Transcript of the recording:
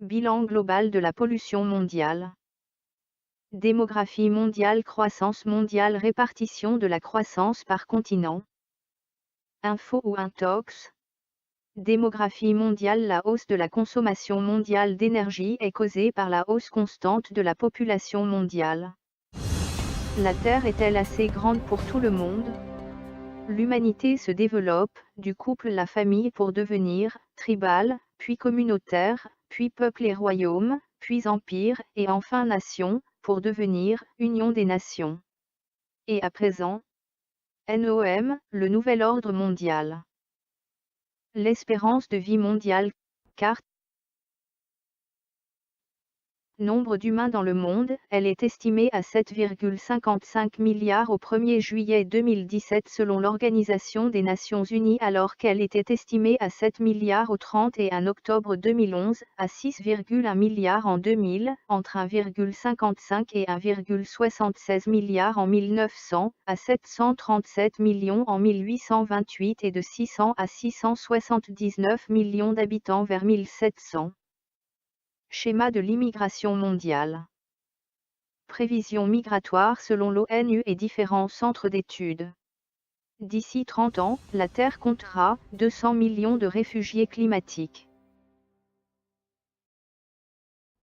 Bilan global de la pollution mondiale. Démographie mondiale, croissance mondiale, répartition de la croissance par continent. Info ou intox. Démographie mondiale. La hausse de la consommation mondiale d'énergie est causée par la hausse constante de la population mondiale. La Terre est-elle assez grande pour tout le monde? L'humanité se développe, du couple la famille pour devenir tribal, puis communautaire, puis peuple et royaume, puis empire, et enfin nation, pour devenir Union des nations. Et à présent, NOM, le nouvel ordre mondial. L'espérance de vie mondiale, carte. Nombre d'humains dans le monde, elle est estimée à 7,55 milliards au 1er juillet 2017 selon l'Organisation des Nations Unies, alors qu'elle était estimée à 7 milliards au 31 octobre 2011, à 6,1 milliards en 2000, entre 1,55 et 1,76 milliards en 1900, à 737 millions en 1828 et de 600 à 679 millions d'habitants vers 1700. Schéma de l'immigration mondiale. Prévisions migratoires selon l'ONU et différents centres d'études. D'ici 30 ans, la Terre comptera 200 millions de réfugiés climatiques.